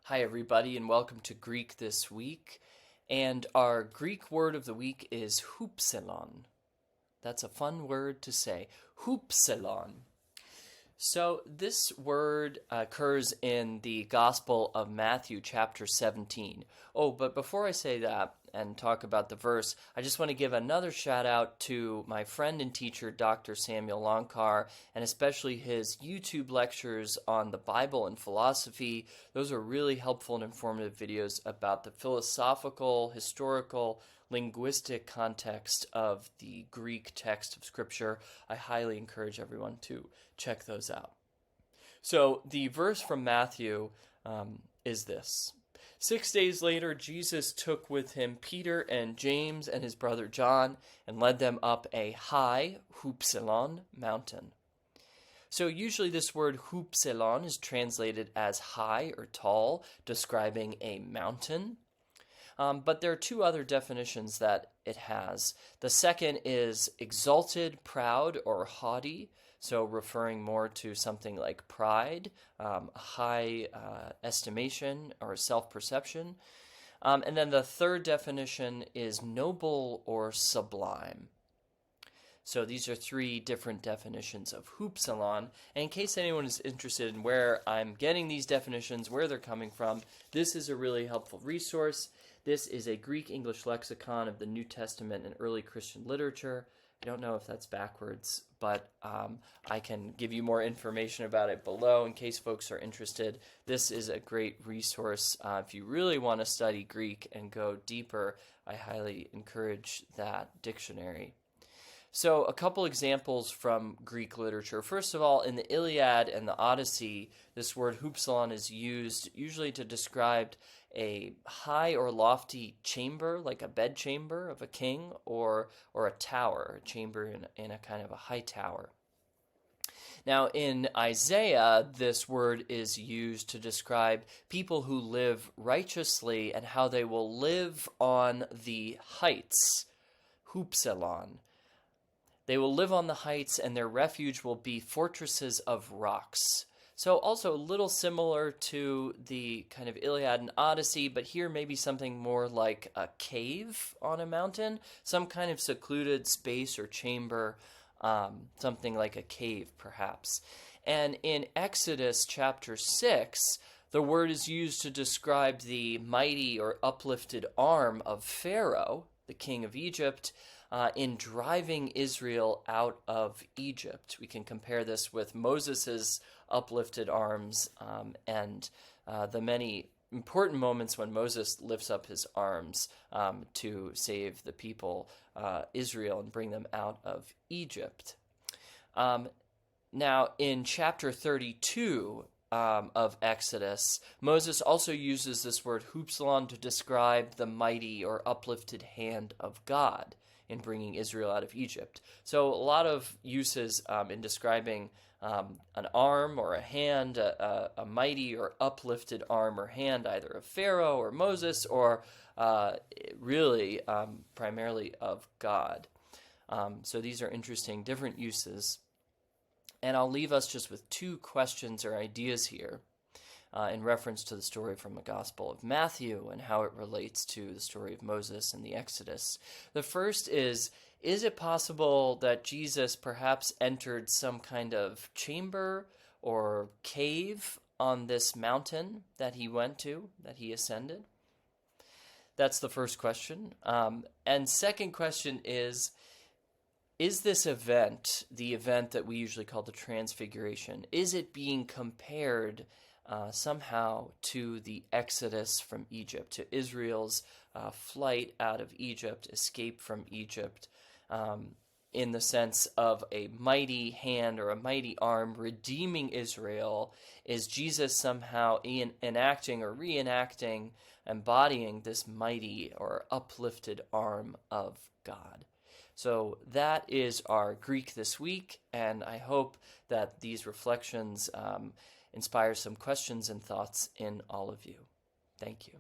Hi, everybody, and welcome to Greek This Week. And our Greek word of the week is hoopsilon. That's a fun word to say. Hoopsilon. So, this word occurs in the Gospel of Matthew, chapter 17. Oh, but before I say that and talk about the verse, I just want to give another shout out to my friend and teacher, Dr. Samuel Longcar, and especially his YouTube lectures on the Bible and philosophy. Those are really helpful and informative videos about the philosophical, historical, linguistic context of the Greek text of Scripture. I highly encourage everyone to check those out. So the verse from Matthew is this. 6 days later, Jesus took with him Peter and James and his brother John and led them up a high, hoopsilon, mountain. So usually this word hoopsilon is translated as high or tall, describing a mountain. But there are two other definitions that it has. The second is exalted, proud, or haughty, so referring more to something like pride, high estimation, or self-perception. And then the third definition is noble or sublime. So these are three different definitions of hoopsilon. And in case anyone is interested in where I'm getting these definitions, where they're coming from, this is a really helpful resource. This is a Greek-English lexicon of the New Testament and early Christian literature. I don't know if that's backwards, but I can give you more information about it below in case folks are interested. This is a great resource. If you really want to study Greek and go deeper, I highly encourage that dictionary. So a couple examples from Greek literature. First of all, in the Iliad and the Odyssey, this word hoopsilon is used usually to describe a high or lofty chamber, like a bed chamber of a king, or a tower, a chamber in a kind of a high tower. Now, in Isaiah, this word is used to describe people who live righteously and how they will live on the heights, hoopsilon. They will live on the heights, and their refuge will be fortresses of rocks. So also a little similar to the kind of Iliad and Odyssey, but here maybe something more like a cave on a mountain, some kind of secluded space or chamber, something like a cave perhaps. And in Exodus chapter 6, the word is used to describe the mighty or uplifted arm of Pharaoh, the king of Egypt, in driving Israel out of Egypt. We can compare this with Moses' uplifted arms and the many important moments when Moses lifts up his arms to save the people, Israel, and bring them out of Egypt. Now, in chapter 32 of Exodus, Moses also uses this word hoopsilon to describe the mighty or uplifted hand of God in bringing Israel out of Egypt. So a lot of uses in describing an arm or a hand, a mighty or uplifted arm or hand, either of Pharaoh or Moses, or really primarily of God. So these are interesting, different uses. And I'll leave us just with two questions or ideas here in reference to the story from the Gospel of Matthew and how it relates to the story of Moses and the Exodus. The first is it possible that Jesus perhaps entered some kind of chamber or cave on this mountain that he went to, that he ascended? That's the first question. And second question is this event, the event that we usually call the Transfiguration, is it being compared somehow to the Exodus from Egypt, to Israel's flight out of Egypt, escape from Egypt, in the sense of a mighty hand or a mighty arm redeeming Israel? Is Jesus somehow enacting or reenacting, embodying this mighty or uplifted arm of God? So that is our Greek this week, and I hope that these reflections inspire some questions and thoughts in all of you. Thank you.